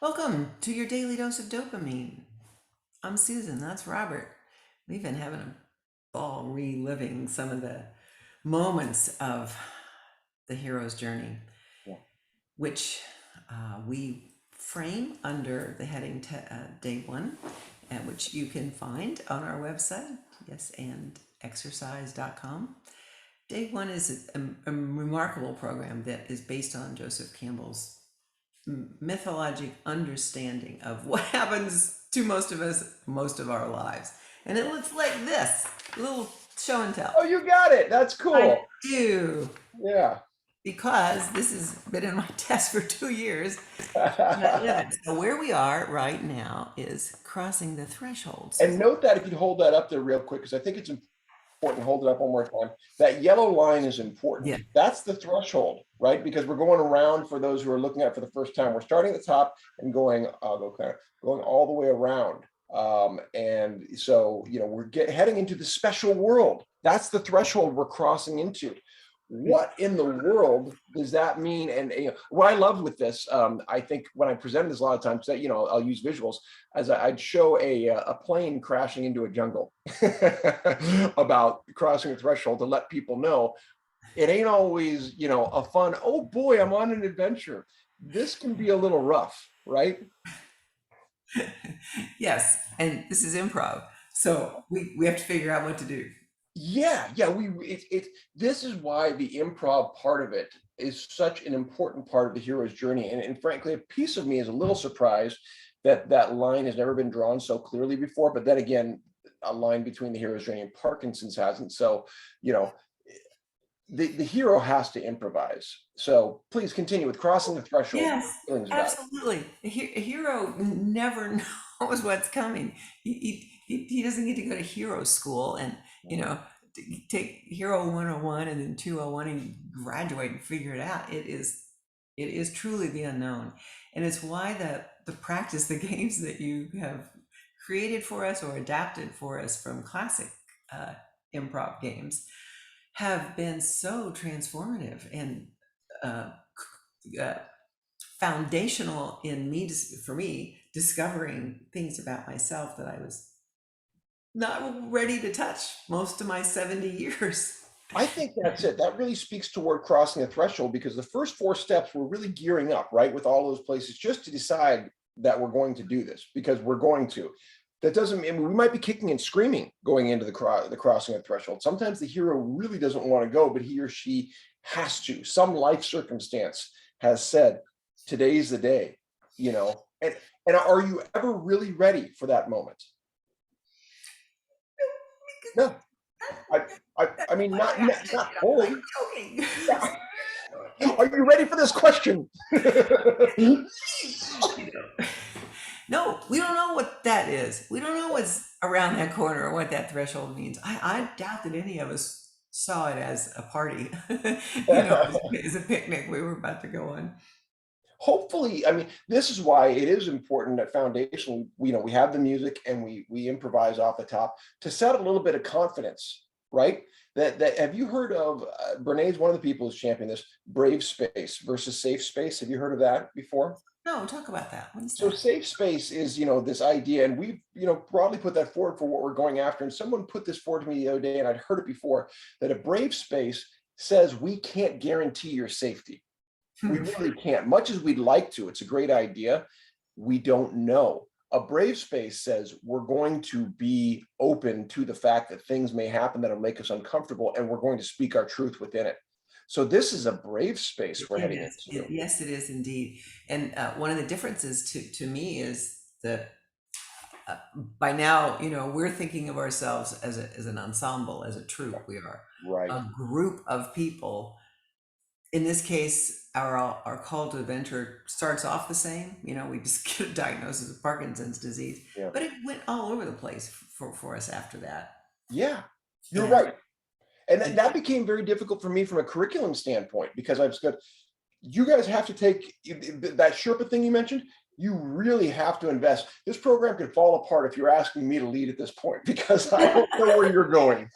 Welcome to your daily dose of dopamine. I'm Susan, that's Robert. We've been having a ball reliving some of the moments of the hero's journey, Yeah. which we frame under the heading Day One, which you can find on our website, yesandexercise.com. Day One is a remarkable program that is based on Joseph Campbell's mythologic understanding of what happens to most of us most of our lives. And it looks like this, a little show and tell. Oh, you got it. That's I cool. do, Yeah. because this has been in my test for 2 years. And I live it. So where we are right now is crossing the threshold, And Susan. note that if you'd hold that up there real quick, because I think it's important. Hold it up one more time. That yellow line is important. Yeah. That's the threshold, right? Because we're going around for those who are looking at it for the first time. We're starting at the top and going, I'll go kind of going all the way around. And so, we're heading into the special world. That's the threshold we're crossing into. What in the world does that mean? And what I love with this, I think when I present this a lot of times, that I'll use visuals as I'd show a plane crashing into a jungle about crossing a threshold to let people know it ain't always a fun. Oh boy, I'm on an adventure. This can be a little rough, right? Yes. And this is improv. So we have to figure out what to do. Yeah. This is why the improv part of it is such an important part of the hero's journey. And frankly, a piece of me is a little surprised that that line has never been drawn so clearly before. But then again, a line between the hero's journey and Parkinson's hasn't. So, you know, the hero has to improvise. So please continue with crossing the threshold. Yes, Feelings about it. absolutely. A hero never knows what's coming. He doesn't get to go to hero school and, you know, take Hero 101 and then 201 and graduate and figure it out. It is truly the unknown. And it's why the practice, the games that you have created for us or adapted for us from classic uh, improv games have been so transformative and uh, uh, foundational in me, for me, discovering things about myself that I was not ready to touch most of my 70 years. I think that's it. That really speaks toward crossing the threshold because the first four steps we're really gearing up, right, with all those places just to decide that we're going to do this because we're going to. That doesn't mean we might be kicking and screaming going into the crossing of threshold. Sometimes the hero really doesn't want to go, but he or she has to. Some life circumstance has said, "Today's the day," And are you ever really ready for that moment? No, I, I mean, not fully. I'm joking. Are you ready for this question? No, we don't know what that is. We don't know what's around that corner or what that threshold means. I doubt that any of us saw it as a party, as a picnic we were about to go on. Hopefully, I mean, this is why it is important that foundation, we have the music and we improvise off the top to set a little bit of confidence, right? That have you heard of Brené's one of the people who's championed this brave space versus safe space? Have you heard of that before? No, talk about that. What is So that? safe space is, this idea, and we've, broadly put that forward for what we're going after. And someone put this forward to me the other day, and I'd heard it before, that a brave space says we can't guarantee your safety. We really can't. Much as we'd like to, it's a great idea. We don't know. A brave space says we're going to be open to the fact that things may happen that'll make us uncomfortable, and we're going to speak our truth within it. So this is a brave space we're It heading is. into. Yes, it is indeed. And one of the differences to me is that by now, we're thinking of ourselves as an ensemble, as a troupe. We are Right. a group of people. In this case, our call to adventure starts off the same. We just get a diagnosis of Parkinson's disease, Yeah. but it went all over the place for us after that. Yeah. You're And right. And and that became very difficult for me from a curriculum standpoint because I've said, you guys have to take that Sherpa thing you mentioned. You really have to invest. This program could fall apart if you're asking me to lead at this point because I don't know where you're going.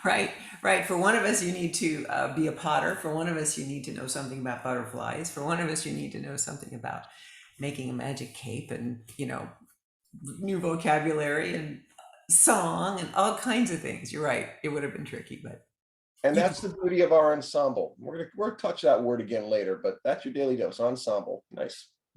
right, right. For one of us, you need to be a potter. For one of us, you need to know something about butterflies. For one of us, you need to know something about making a magic cape and, new vocabulary and song and all kinds of things. You're right. It would have been tricky, but And you that's the beauty of our ensemble. We're gonna touch that word again later, but that's your daily dose, ensemble. Nice.